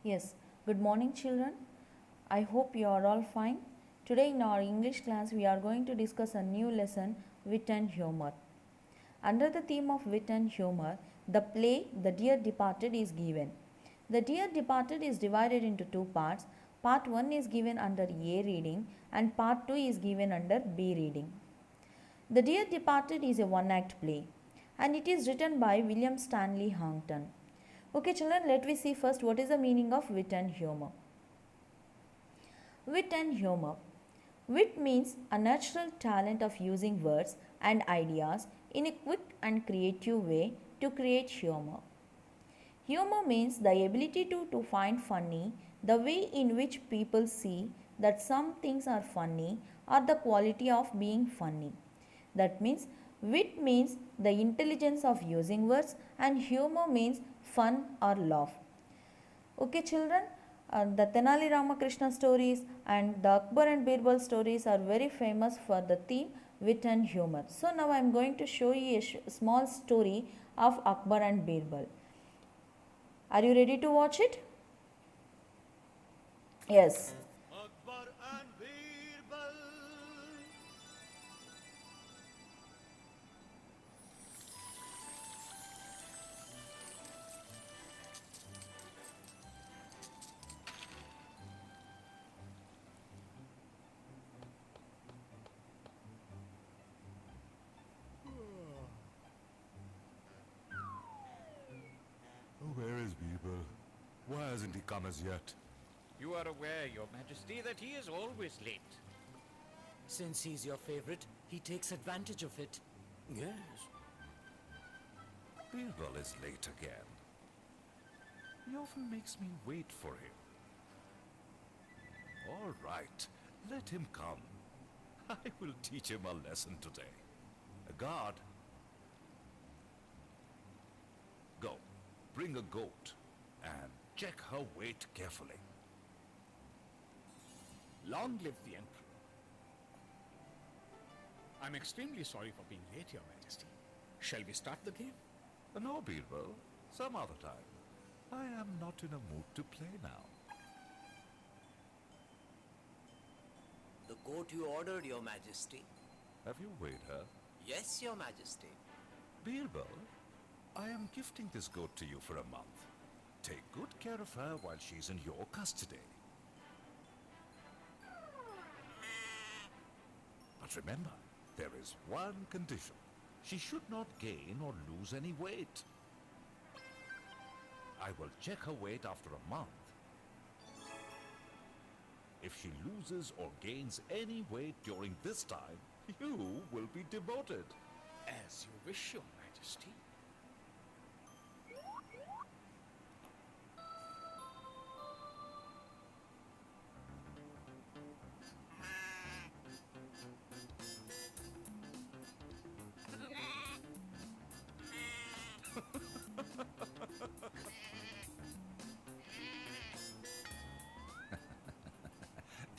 Yes, good morning, children. I hope you are all fine. Today, in our English class, we are going to discuss a new lesson, Wit and Humor. Under the theme of wit and humor, the play The Dear Departed is given. The Dear Departed is divided into two parts. Part 1 is given under A reading, and part 2 is given under B reading. The Dear Departed is a one act play, and it is written by William Stanley Hampton. Okay, children, let me see first what is the meaning of wit and humor. Wit and humor. Wit means a natural talent of using words and ideas in a quick and creative way to create humor. Humor means the ability to find funny the way in which people see that some things are funny or the quality of being funny. That means wit means the intelligence of using words and humor means fun or laugh. Okay, children, the Tenali Ramakrishna stories and the Akbar and Birbal stories are very famous for the theme wit and humor. So, now I am going to show you a small story of Akbar and Birbal. Are you ready to watch it? Yes. Akbar and Birbal. Where is Birbal? Why hasn't he come as yet? You are aware, Your Majesty, that he is always late. Since he's your favorite, he takes advantage of it. Yes. Birbal is late again. He often makes me wait for him. All right, let him come. I will teach him a lesson today. A guard. Go, bring a goat and check her weight carefully. Long live the Emperor. I'm extremely sorry for being late, Your Majesty. Shall we start the game? No, Birbal, some other time. I am not in a mood to play now. The goat you ordered, Your Majesty. Have you weighed her? Yes, Your Majesty. Birbal, I am gifting this goat to you for a month. Take good care of her while she's in your custody. But remember, there is one condition. She should not gain or lose any weight. I will check her weight after a month. If she loses or gains any weight during this time, you will be demoted. As you wish, Your Majesty.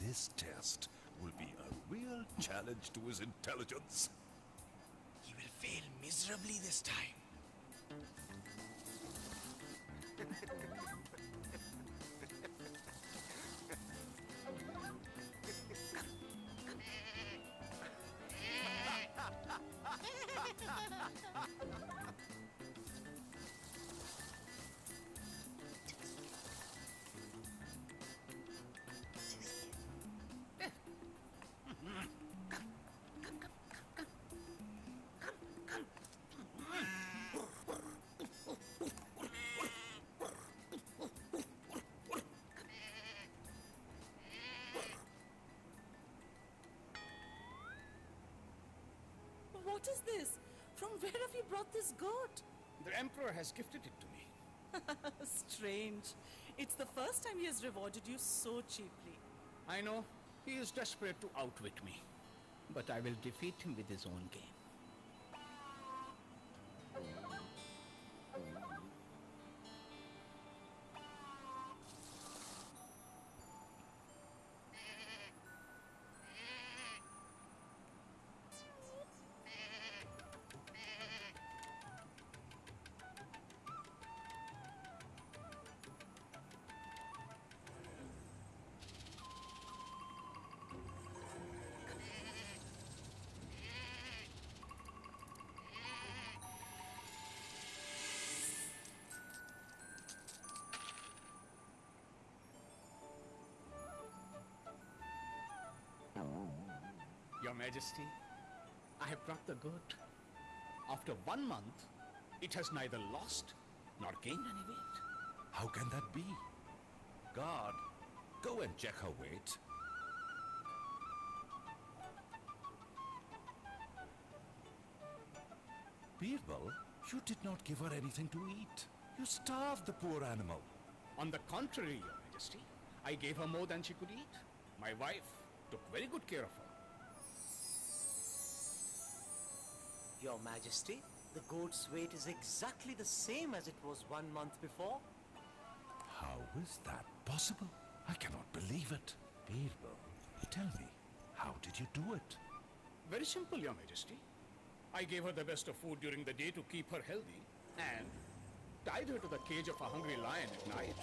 This test will be a real challenge to his intelligence. He will fail miserably this time. What is this? From where have you brought this goat? The Emperor has gifted it to me. Strange. It's the first time he has rewarded you so cheaply. I know he is desperate to outwit me, but I will defeat him with his own game. Your Majesty, I have brought the goat. After 1 month, it has neither lost nor gained any weight. How can that be? Guard, go and check her weight. Birbal, you did not give her anything to eat. You starved the poor animal. On the contrary, Your Majesty, I gave her more than she could eat. My wife took very good care of her. Your Majesty, the goat's weight is exactly the same as it was 1 month before. How is that possible? I cannot believe it. Birbal, tell me, how did you do it? Very simple, Your Majesty. I gave her the best of food during the day to keep her healthy and tied her to the cage of a hungry lion at night.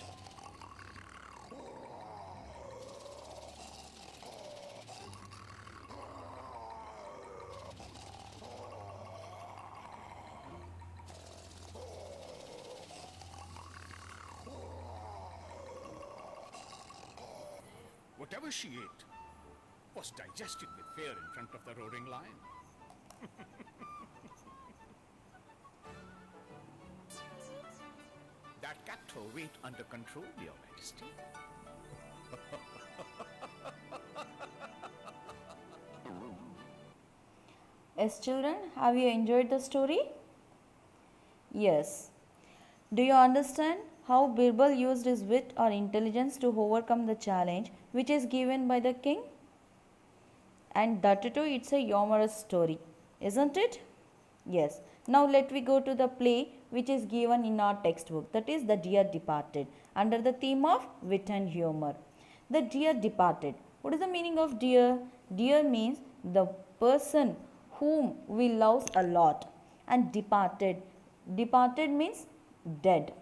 Whatever she ate was digested with fear in front of the roaring lion. That kept her weight under control, Your Majesty. Yes, children, have you enjoyed the story? Yes. Do you understand how Birbal used his wit or intelligence to overcome the challenge which is given by the king? And that too, it's a humorous story, isn't it? Yes. Now let we go to the play which is given in our textbook, that is The Dear Departed, under the theme of wit and humor. The Dear Departed. What is the meaning of dear? Dear means the person whom we love a lot, and departed. Departed means dead.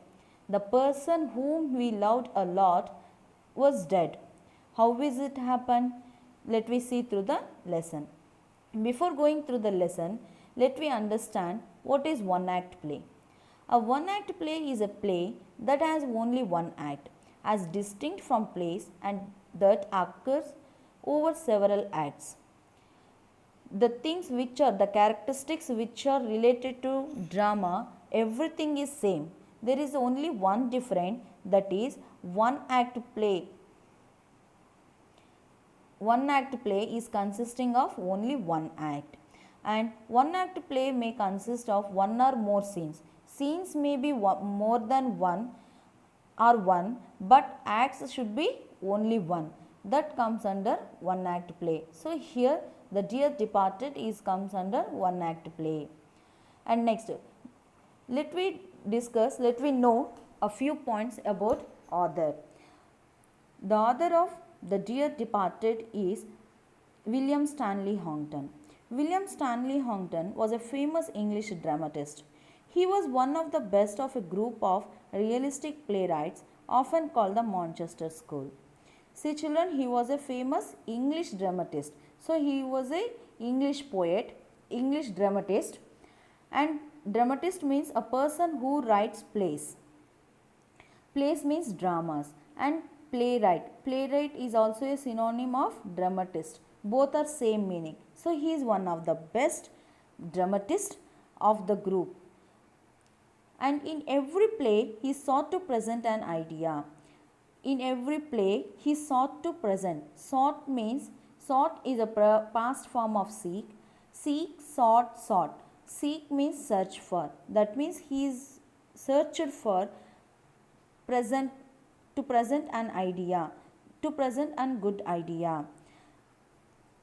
The person whom we loved a lot was dead. How is it happen? Let we see through the lesson. Before going through the lesson, let me understand what is one act play. A one act play is a play that has only one act, as distinct from plays and that occurs over several acts. The things which are the characteristics which are related to drama, everything is same. There is only one different, that is one act play. One act play is consisting of only one act, and one act play may consist of one or more scenes. Scenes may be more than one or one, but acts should be only one. That comes under one act play. So here The Dear Departed is comes under one act play. And next, let we know a few points about author. The author of The Dear Departed is William Stanley Houghton. William Stanley Houghton was a famous English dramatist. He was one of the best of a group of realistic playwrights, often called the Manchester School. See children, he was a famous English dramatist. So he was a English poet, English dramatist, and dramatist means a person who writes plays. Plays means dramas, and playwright. Playwright is also a synonym of dramatist. Both are same meaning. So he is one of the best dramatists of the group. And in every play he sought to present an idea. In every play he sought to present. Sought means, sought is a past form of seek. Seek, sought, sought. Seek means search for. That means he is searched for present, to present an idea, to present an good idea.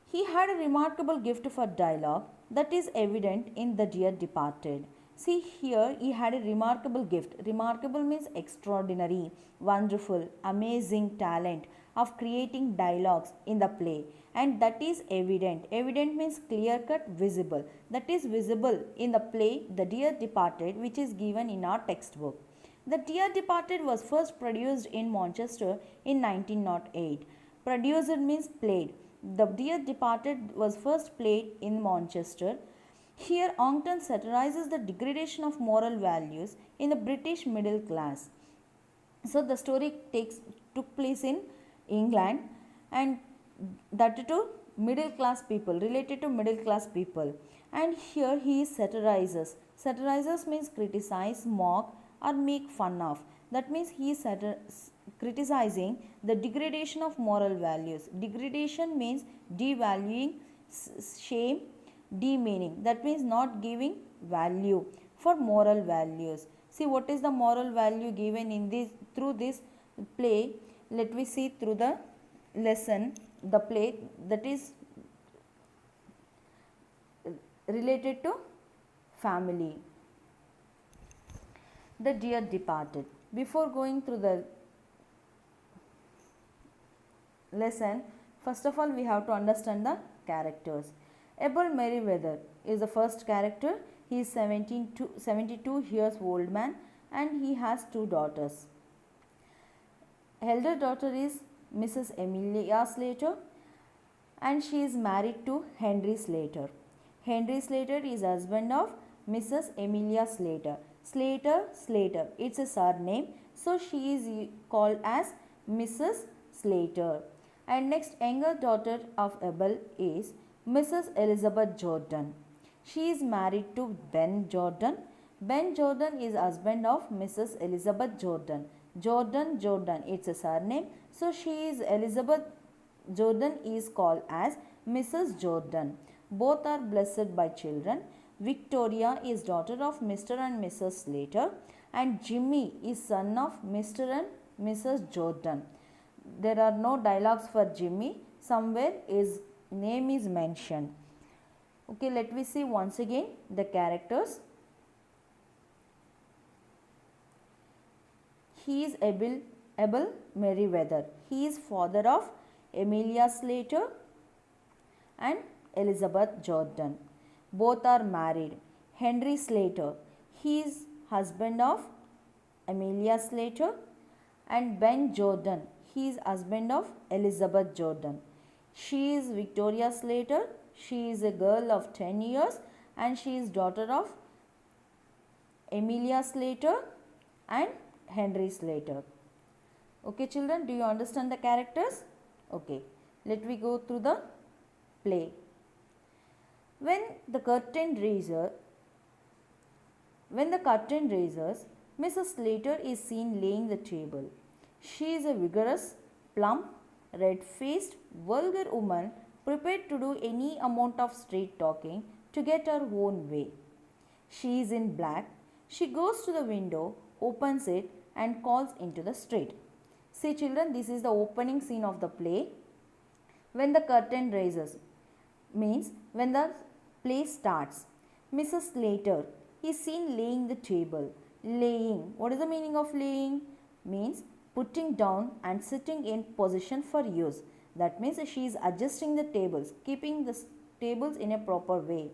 He had a remarkable gift for dialogue that is evident in The Dear Departed. See here, he had a remarkable gift. Remarkable means extraordinary, wonderful, amazing talent of creating dialogues in the play, and that is evident. Evident means clear cut, visible. That is visible in the play The Dear Departed, which is given in our textbook. The Dear Departed was first produced in Manchester in 1908. Produced means played. The Dear Departed was first played in Manchester. Here Houghton satirizes the degradation of moral values in the British middle class. So the story took place in England, and that too middle class people, related to middle class people. And here he satirizes. Satirizes means criticize, mock, or make fun of. That means he is criticizing the degradation of moral values. Degradation means devaluing, shame, demeaning. That means not giving value for moral values. See what is the moral value given in this through this play. Let me see through the lesson, the play that is related to family. The dear departed. Before going through the lesson, first of all we have to understand the characters. Abel Merriweather is the first character. He is 72 years old man and he has two daughters. Elder daughter is Mrs. Emilia Slater and she is married to Henry Slater. Henry Slater is husband of Mrs. Emilia Slater. Slater, it's a surname, so she is called as Mrs. Slater. And next, younger daughter of Abel is Mrs. Elizabeth Jordan. She is married to Ben Jordan. Ben Jordan is husband of Mrs. Elizabeth Jordan. Jordan, it's a surname, so she is Elizabeth Jordan is called as Mrs. Jordan. Both are blessed by children. Victoria is daughter of Mr. and Mrs. Slater and Jimmy is son of Mr. and Mrs. Jordan. There are no dialogues for Jimmy. Somewhere his name is mentioned. Okay, let me see once again the characters. He is Abel Merriweather. He is father of Emilia Slater and Elizabeth Jordan. Both are married. Henry Slater, he is husband of Emilia Slater, and Ben Jordan, he is husband of Elizabeth Jordan. She is Victoria Slater. She is a girl of 10 years and she is daughter of Emilia Slater and Henry Slater. Okay children, do you understand the characters? Okay, let me go through the play. When the curtain raises, Mrs. Slater is seen laying the table. She is a vigorous, plump, red-faced, vulgar woman prepared to do any amount of straight talking to get her own way. She is in black. She goes to the window, opens it and calls into the street. See children, this is the opening scene of the play. When the curtain raises means when the play starts. Mrs. Slater is seen laying the table. Laying. What is the meaning of laying? Means putting down and sitting in position for use. That means she is adjusting the tables, keeping the tables in a proper way.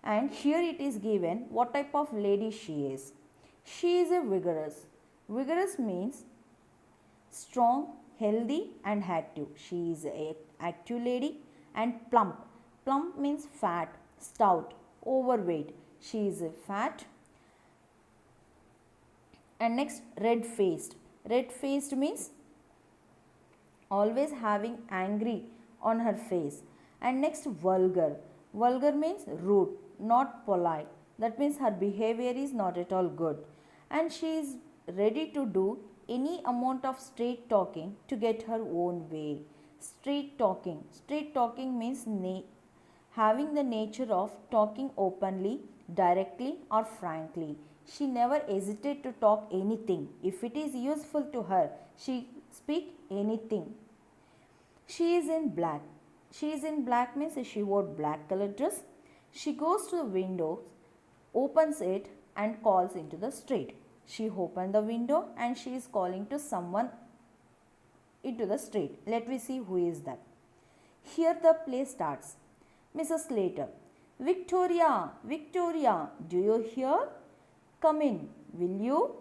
And here it is given what type of lady she is. She is a vigorous. Vigorous means strong, healthy and active. She is a active lady. And plump. Plump means fat, stout, overweight. She is fat. And next, red-faced. Red-faced means always having angry on her face. And next, vulgar. Vulgar means rude, not polite. That means her behavior is not at all good. And she is ready to do any amount of straight talking to get her own way. Straight talking. Straight talking means having the nature of talking openly, directly or frankly. She never hesitates to talk anything. If it is useful to her, she speak anything. She is in black. She is in black means she wore black colored dress. She goes to the window, opens it and calls into the street. She opened the window and she is calling to someone into the street. Let me see who is that. Here the play starts. Mrs. Slater. Victoria, Victoria, do you hear? Come in, will you?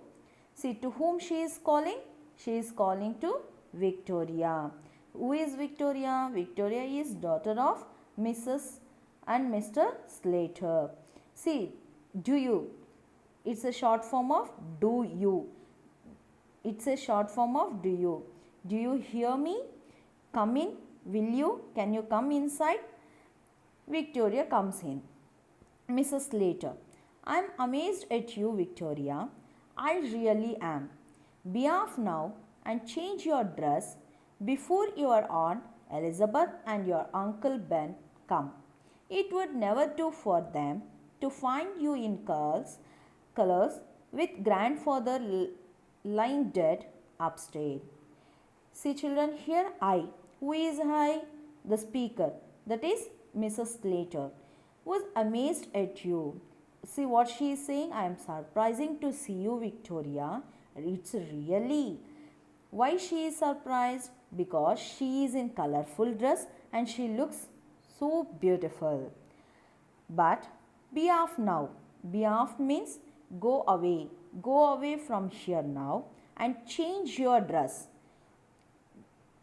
See to whom she is calling? She is calling to Victoria. Who is Victoria? Victoria is daughter of Mrs. and Mr. Slater. See, do you? It's a short form of do you. It's a short form of do you. Do you hear me? Come in, Will you? Can you come inside? Victoria comes in. Mrs. Slater, I am amazed at you, Victoria. I really am. Be off now and change your dress before your Aunt Elizabeth and your Uncle Ben come. It would never do for them to find you in colors with grandfather lying dead upstairs. See, children, here I, who is I? The speaker, that is Mrs. Slater, was amazed at you. See what she is saying? I am surprising to see you, Victoria. It's really. Why she is surprised? Because she is in colorful dress and she looks so beautiful. But be off now. Be off means go away. Go away from here now and change your dress.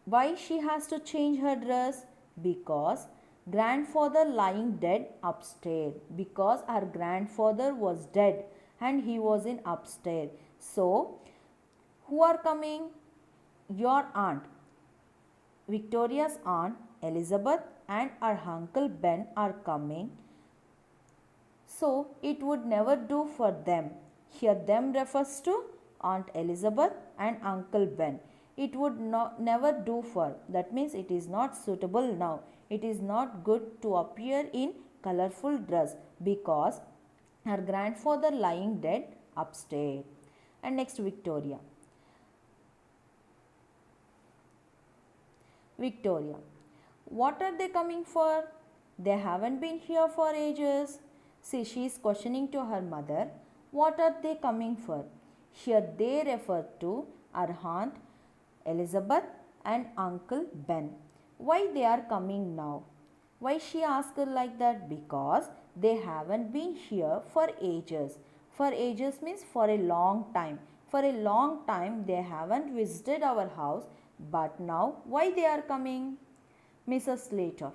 Why she has to change her dress? Because grandfather lying dead upstairs. Because her grandfather was dead and he was in upstairs. So, who are coming? Your aunt. Victoria's aunt Elizabeth and her uncle Ben are coming. So, it would never do for them. Here them refers to Aunt Elizabeth and Uncle Ben. It would never do for. That means it is not suitable now. It is not good to appear in colorful dress because her grandfather lying dead upstairs. And next Victoria. Victoria. What are they coming for? They haven't been here for ages. See, she is questioning to her mother. What are they coming for? Here they refer to her aunt Elizabeth and Uncle Ben. Why they are coming now? Why she asked her like that? Because they haven't been here for ages. For ages means for a long time. For a long time they haven't visited our house. But now why they are coming? Mrs. Slater.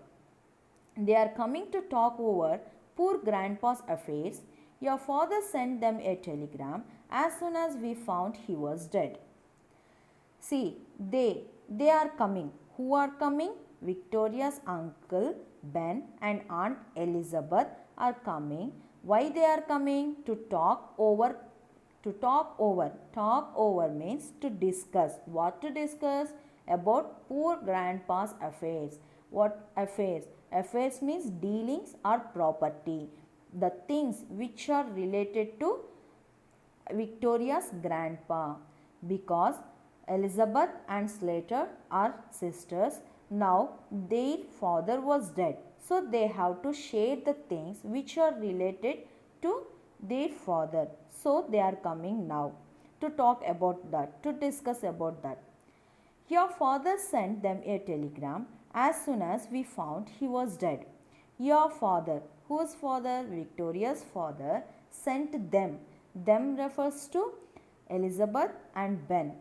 They are coming to talk over poor grandpa's affairs. Your father sent them a telegram as soon as we found he was dead. See, they are coming. Who are coming? Victoria's uncle Ben and Aunt Elizabeth are coming. Why they are coming? To talk over. Talk over means to discuss. What to discuss? About poor grandpa's affairs. What affairs? Affairs means dealings or property. The things which are related to Victoria's grandpa. Because Elizabeth and Slater are sisters. Now their father was dead. So they have to share the things which are related to their father. So they are coming now to talk about that, to discuss about that. Your father sent them a telegram as soon as we found he was dead. Your father, whose father? Victoria's father, sent them. Them refers to Elizabeth and Ben.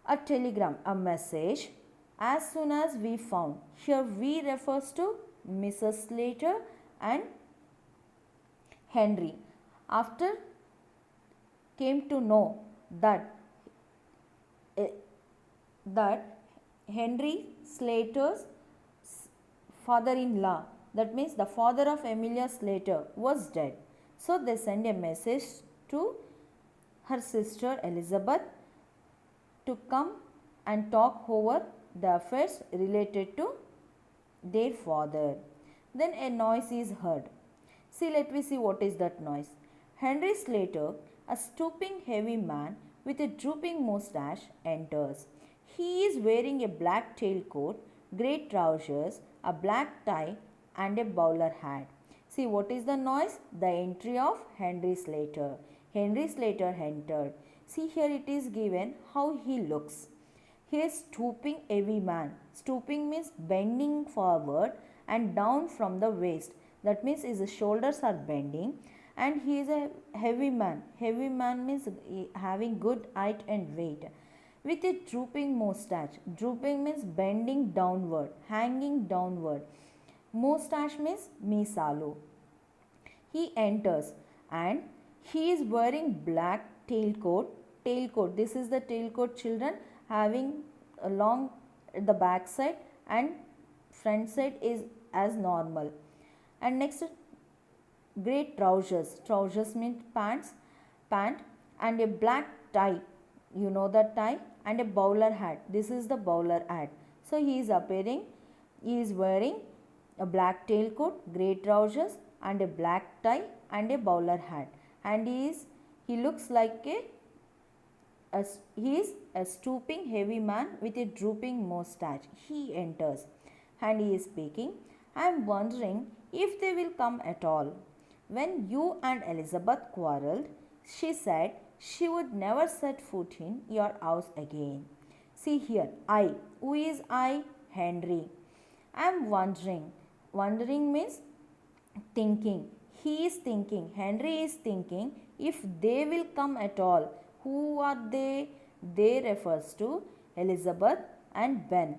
A telegram, a message, as soon as we found. Here we refers to Mrs. Slater and Henry. After came to know that Henry Slater's father-in-law, that means the father of Emilia Slater, was dead. So they send a message to her sister Elizabeth to come and talk over the affairs related to their father. Then a noise is heard. See, let me see what is that noise. Henry Slater, a stooping heavy man with a drooping moustache, enters. He is wearing a black tailcoat, grey trousers, a black tie and a bowler hat. See what is the noise? The entry of Henry Slater. Henry Slater entered. See here it is given how he looks. He is stooping heavy man. Stooping means bending forward and down from the waist. That means his shoulders are bending and he is a heavy man. Heavy man means having good height and weight. With a drooping moustache. Drooping means bending downward, hanging downward. Moustache means mesalu. He enters and he is wearing black tailcoat. Tailcoat. This is the tailcoat, children, having a long at the back side and front side is as normal. And next, grey trousers. Trousers means pant, and a black tie. You know the tie, and a bowler hat. This is the bowler hat. So he is wearing a black tailcoat, grey trousers, and a black tie and a bowler hat. And he looks like he is a stooping heavy man with a drooping moustache. He enters and he is speaking. I am wondering if they will come at all. When you and Elizabeth quarrelled, she said she would never set foot in your house again. See here, I. Who is I? Henry. I am wondering. Wondering means thinking. He is thinking. Henry is thinking if they will come at all. Who are they? They refers to Elizabeth and Ben.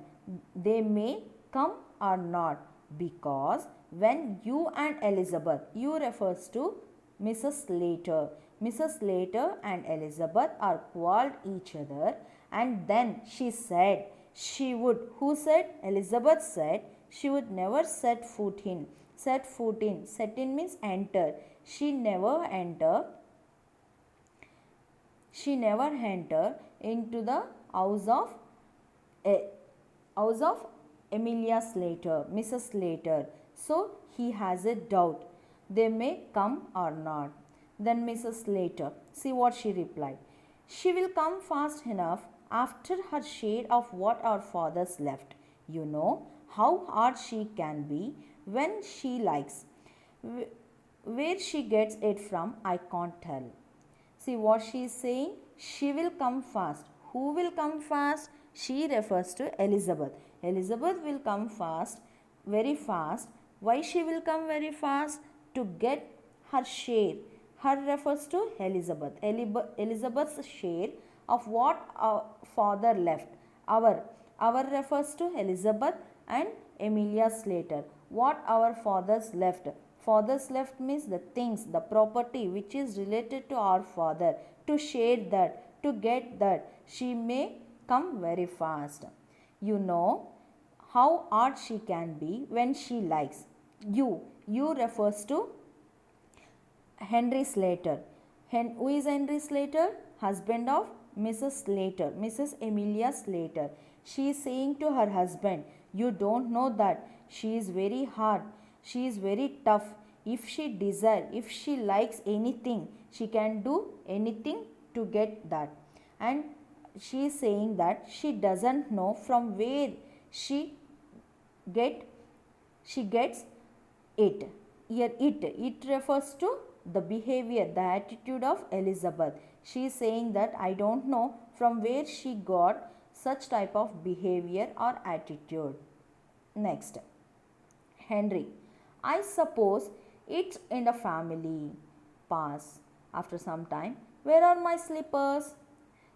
They may come or not, because when you and Elizabeth, you refers to Mrs. Slater. Mrs. Slater and Elizabeth are quarreled each other, and then she said she would. Who said? Elizabeth said she would never set foot in. Set foot in. Set in means enter. She never enter into the house of Emilia Slater, Mrs. Slater. So he has a doubt. They may come or not. Then Mrs. Slater, see what she replied. She will come fast enough after her share of what our fathers left. You know how hard she can be when she likes. Where she gets it from, I can't tell. See what she is saying? She will come fast. Who will come fast? She refers to Elizabeth. Elizabeth will come fast, very fast. Why she will come very fast? To get her share. Her refers to Elizabeth. Elizabeth's share of what our father left. Our refers to Elizabeth and Emilia Slater. What our fathers left. Fathers left means the things, the property which is related to our father. To share that, to get that. She may come very fast. You know how hard she can be when she likes. You refers to Henry Slater. Who is Henry Slater? Husband of Mrs. Slater, Mrs. Emilia Slater. She is saying to her husband, you don't know that she is very hard. She is very tough. If she desires, if she likes anything, she can do anything to get that. And she is saying that she doesn't know from where she gets it. Here it refers to the behavior, the attitude of Elizabeth. She is saying that I don't know from where she got such type of behavior or attitude. Next, Henry. I suppose it's in the family. Pass. After some time, where are my slippers?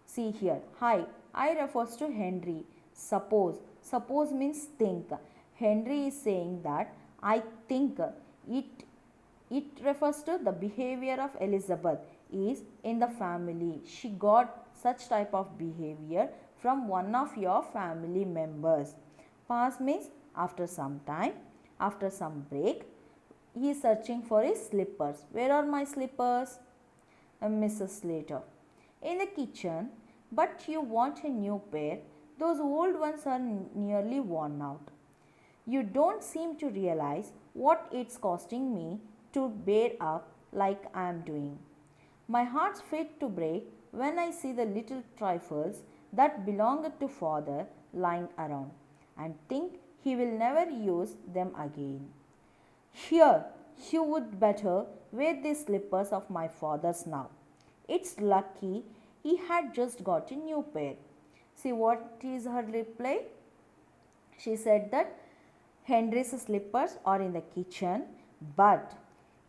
See here. Hi. I refers to Henry. Suppose. Suppose means think. Henry is saying that I think it refers to the behavior of Elizabeth is in the family. She got such type of behavior from one of your family members. Pass means after some time, after some break, he is searching for his slippers. Where are my slippers? Mrs. Slater. In the kitchen. But you want a new pair. Those old ones are nearly worn out. You don't seem to realize what it's costing me to bear up like I am doing. My heart's fit to break when I see the little trifles that belonged to father lying around, and think he will never use them again. Here, you would better wear these slippers of my father's now. It's lucky he had just got a new pair. See what is her reply? She said that Henry's slippers are in the kitchen, but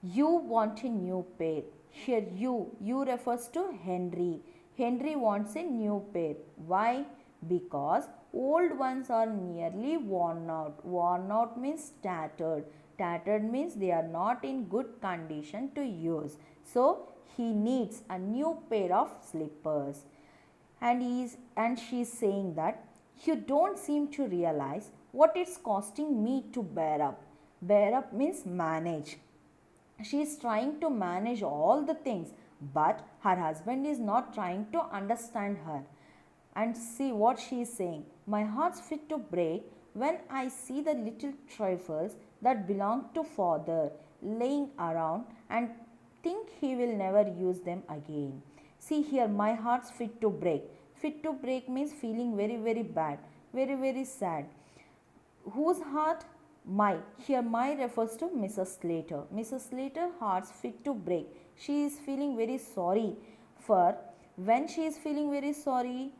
you want a new pair. Here you refers to Henry. Henry wants a new pair. Why? Because old ones are nearly worn out. Worn out means tattered. Tattered means they are not in good condition to use. So he needs a new pair of slippers. And she is saying that you don't seem to realize what it's costing me to bear up. Bear up means manage. She is trying to manage all the things, but her husband is not trying to understand her. And see what she is saying. My heart's fit to break when I see the little trifles that belong to father laying around and think he will never use them again. See here, my heart's fit to break. Fit to break means feeling very, very bad, very, very sad. Whose heart? My. Here, my refers to Mrs. Slater. Mrs. Slater heart's fit to break. She is feeling very sorry for. When she is feeling very sorry,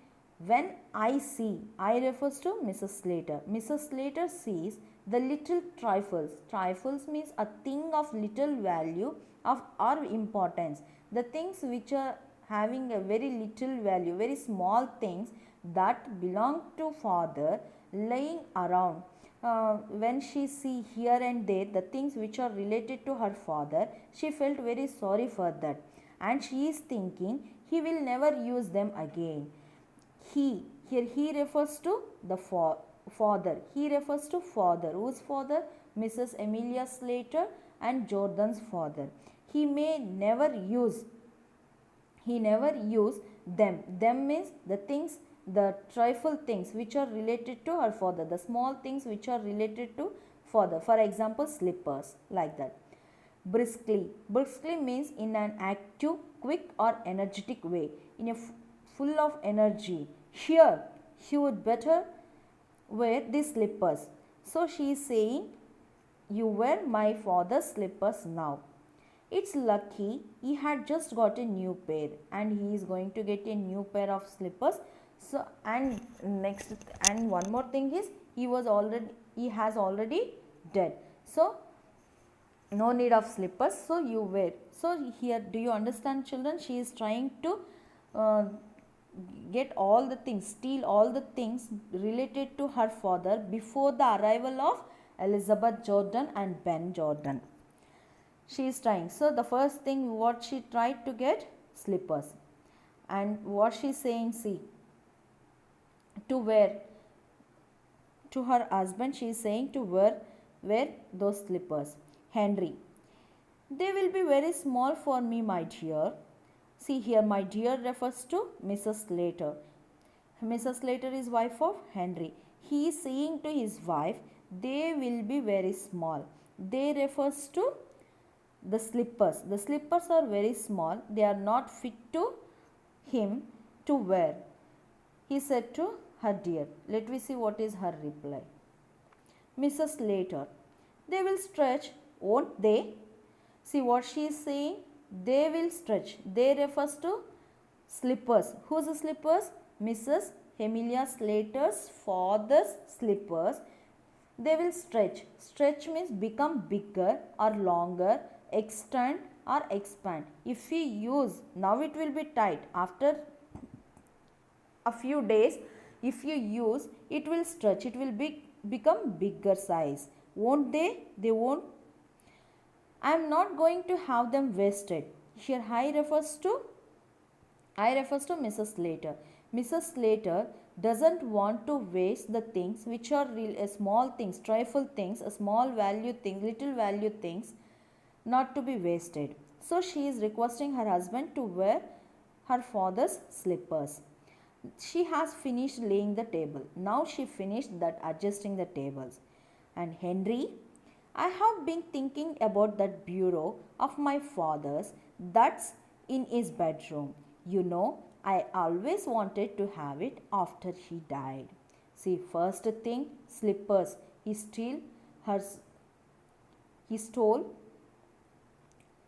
when I see, I refers to Mrs. Slater. Mrs. Slater sees the little trifles. Trifles means a thing of little value of or importance. The things which are having a very little value, very small things that belong to father lying around. When she see here and there the things which are related to her father, she felt very sorry for that, and she is thinking he will never use them again. He, here he refers to the father. He refers to father. Whose father? Mrs. Emilia Slater and Jordan's father. He may never use. He never use them. Them means the things, the trifle things which are related to her father. The small things which are related to father. For example, slippers, like that. Briskly. Briskly means in an active, quick or energetic way. In a full of energy. Here, he would better wear these slippers. So she is saying, you wear my father's slippers now. It's lucky he had just got a new pair and he is going to get a new pair of slippers. So and next and one more thing is he has already dead. So no need of slippers, so you wear. So here, do you understand, children? She is trying to get all the things, steal all the things related to her father before the arrival of Elizabeth Jordan and Ben Jordan. She is trying. So the first thing what she tried to get, slippers. And what she is saying, see, to wear, to her husband she is saying to wear those slippers. Henry, they will be very small for me, my dear. See here, my dear refers to Mrs. Slater. Mrs. Slater is wife of Henry. He is saying to his wife, they will be very small. They refers to the slippers. The slippers are very small. They are not fit to him to wear. He said to her, dear. Let me see what is her reply. Mrs. Slater, they will stretch, won't they? See what she is saying. They will stretch. They refers to slippers. Whose slippers? Mrs. Emilia Slater's father's slippers. They will stretch. Stretch means become bigger or longer, extend or expand. If we use, now it will be tight. After a few days, if you use, it will stretch. It will become bigger size. Won't they? They won't. I am not going to have them wasted. Here I refers to Mrs. Slater. Mrs. Slater doesn't want to waste the things which are small things, trifle things, small value things, little value things, not to be wasted. So she is requesting her husband to wear her father's slippers. She has finished laying the table. Now she finished that adjusting the tables. And Henry, I have been thinking about that bureau of my father's that's in his bedroom. You know, I always wanted to have it after he died. See, first thing, slippers. He stole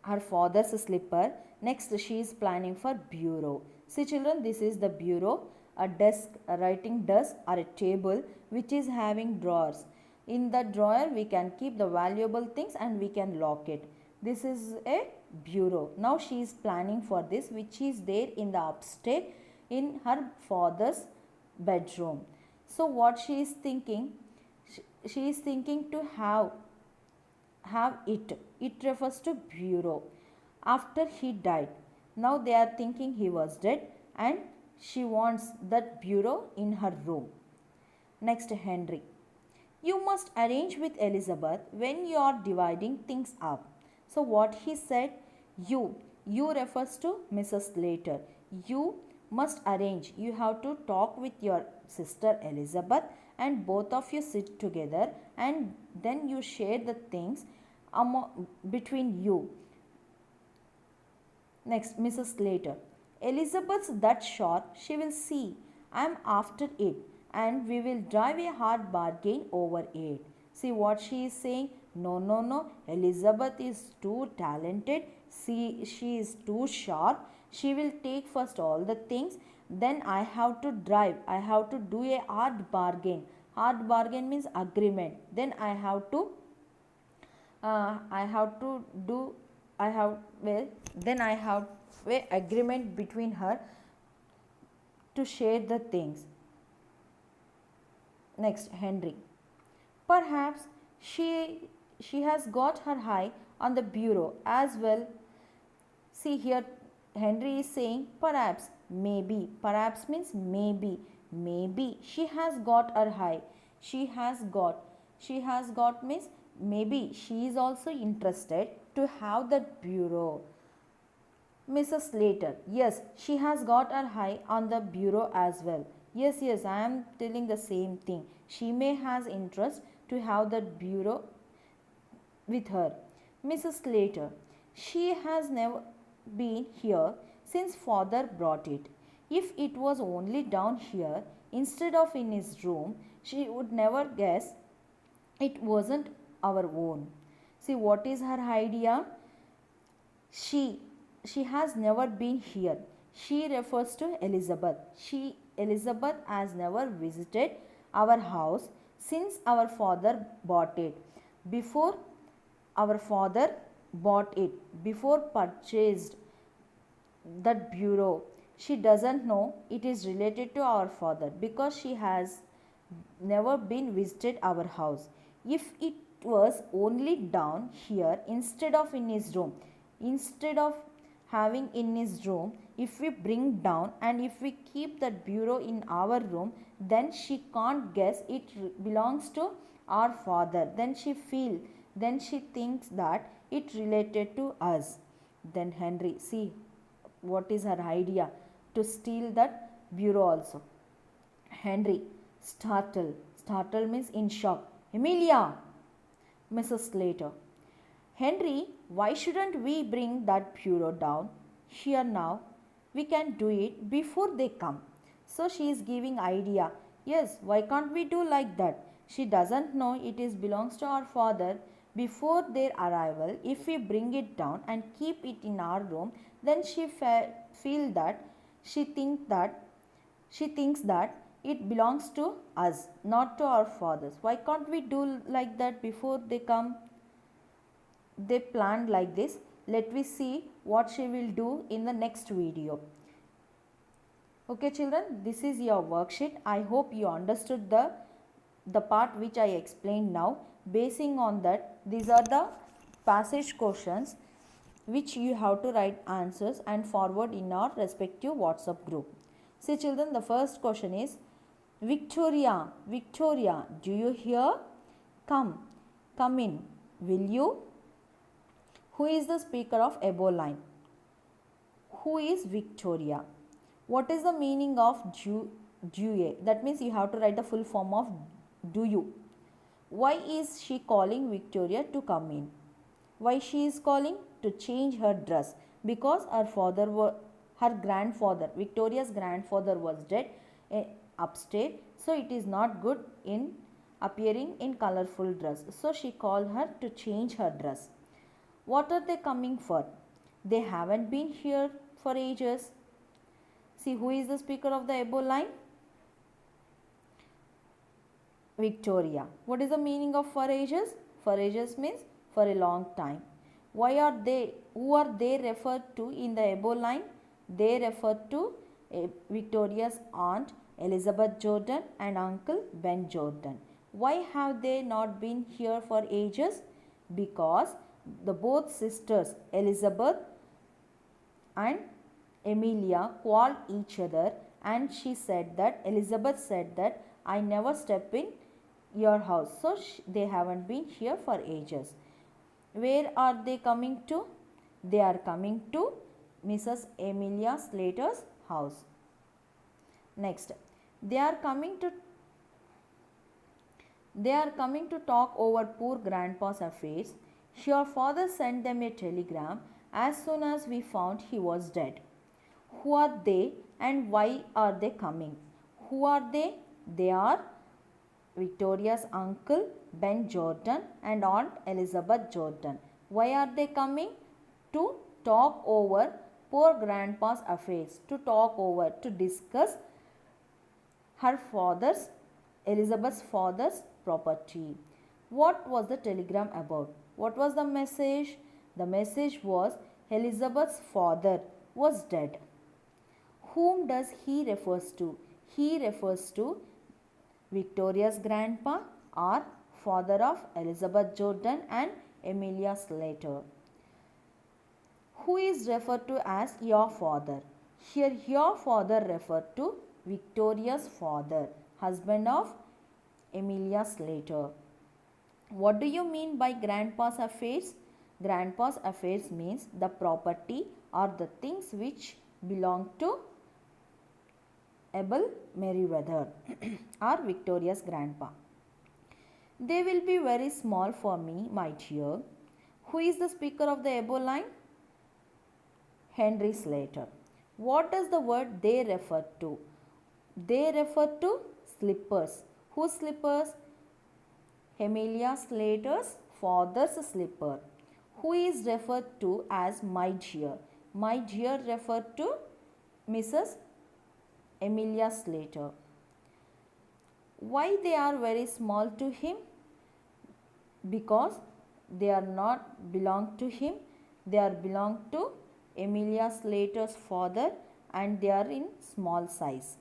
her father's slipper. Next, she is planning for bureau. See children, this is the bureau, a desk, a writing desk or a table which is having drawers. In the drawer, we can keep the valuable things and we can lock it. This is a bureau. Now she is planning for this, which is there in the upstairs in her father's bedroom. So what she is thinking? She is thinking to have it. It refers to bureau. After he died. Now they are thinking he was dead and she wants that bureau in her room. Next, Henry. You must arrange with Elizabeth when you are dividing things up. So what he said, you refers to Mrs. Slater. You must arrange. You have to talk with your sister Elizabeth and both of you sit together and then you share the things between you. Next, Mrs. Slater. Elizabeth's that sharp, she will see. I'm after it, and we will drive a hard bargain over it. See what she is saying? No, no, no. Elizabeth is too talented. She is too sharp. She will take first all the things. Then I have to drive. I have to do a hard bargain. Hard bargain means agreement. Then I have to do I have well then I have a agreement between her to share the things. Next, Henry. Perhaps she has got her eye on the bureau as well. See here, Henry is saying perhaps, maybe. Perhaps means maybe. Maybe she has got her eye. She has got. She has got means maybe she is also interested to have that bureau. Mrs. Slater. Yes, she has got her eye on the bureau as well. Yes, yes, I am telling the same thing. She may has interest to have that bureau with her. Mrs. Slater. She has never been here since father brought it. If it was only down here instead of in his room, she would never guess it wasn't our own. See what is her idea? She she has never been here. She refers to Elizabeth. Elizabeth has never visited our house since our father bought it. Before our father bought it, before purchased that bureau, she doesn't know it is related to our father because she has never been visited our house. If it was only down here instead of in his room, instead of having in his room, if we bring down and if we keep that bureau in our room, then she can't guess it belongs to our father. Then she thinks that it related to us. Then Henry, see what is her idea? To steal that bureau also. Henry, startled. Startled means in shock. Emilia! Mrs. Slater. Henry, why shouldn't we bring that bureau down here now? We can do it before they come. So she is giving idea. Yes, why can't we do like that? She doesn't know it is belongs to our father. Before their arrival, if we bring it down and keep it in our room, then feel that she thinks that it belongs to us, not to our fathers. Why can't we do like that before they come? They planned like this. Let me see what she will do in the next video. Okay children, this is your worksheet. I hope you understood the part which I explained now. Basing on that, these are the passage questions which you have to write answers and forward in our respective WhatsApp group. See children, the first question is, Victoria, Victoria, do you hear? Come, come in, will you? Who is the speaker of above line? Who is Victoria? What is the meaning of due? That means you have to write the full form of do you. Why is she calling Victoria to come in? Why she is calling? To change her dress. Because her grandfather, Victoria's grandfather was dead upstate. So it is not good in appearing in colorful dress. So she called her to change her dress. What are they coming for? They haven't been here for ages. See who is the speaker of the above line? Victoria. What is the meaning of for ages? For ages means for a long time. Why are they? Who are they referred to in the above line? They refer to Victoria's aunt Elizabeth Jordan and uncle Ben Jordan. Why have they not been here for ages? Because the both sisters Elizabeth and Emilia called each other and she said that Elizabeth said that I never step in your house. So they haven't been here for ages. Where are they coming to? They are coming to Mrs. Emilia Slater's house. Next, they are coming to talk over poor grandpa's affairs. Your father sent them a telegram as soon as we found he was dead. Who are they and why are they coming? Who are they? They are Victoria's uncle Ben Jordan and Aunt Elizabeth Jordan. Why are they coming? To talk over poor grandpa's affairs, to discuss her father's, Elizabeth's father's property. What was the telegram about? What was the message? The message was Elizabeth's father was dead. Whom does he refers to? He refers to Victoria's grandpa or father of Elizabeth Jordan and Emilia Slater. Who is referred to as your father? Here your father referred to Victoria's father, husband of Emilia Slater. What do you mean by grandpa's affairs? Grandpa's affairs means the property or the things which belong to Abel Meriwether or Victoria's grandpa. They will be very small for me, my dear. Who is the speaker of the above line? Henry Slater. What does the word they refer to? They refer to slippers. Whose slippers? Emilia Slater's father's slipper. Who is referred to as my dear? My dear referred to Mrs. Emilia Slater. Why they are very small to him? Because they are not belong to him. They are belong to Emilia Slater's father and they are in small size.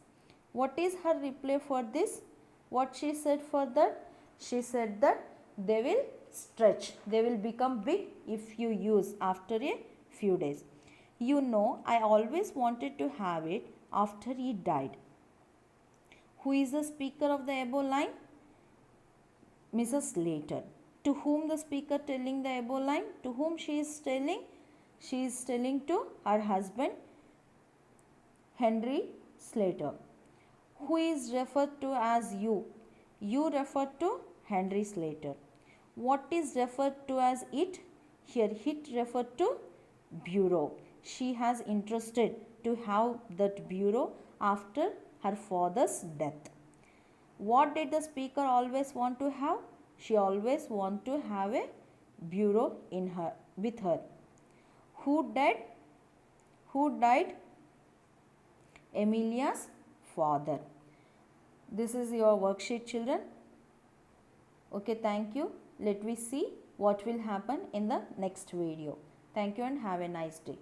What is her reply for this? What she said for that? She said that they will stretch. They will become big if you use after a few days. You know, I always wanted to have it after he died. Who is the speaker of the above line? Mrs. Slater. To whom the speaker telling the above line? To whom she is telling? She is telling to her husband Henry Slater. Who is referred to as you? You refer to Henry Slater. What is referred to as it? Here it referred to bureau. She has interested to have that bureau after her father's death. What did the speaker always want to have? She always want to have a bureau in her with her. Who died? Who died? Emilia's father. This is your worksheet, children. Okay, thank you. Let me see what will happen in the next video. Thank you and have a nice day.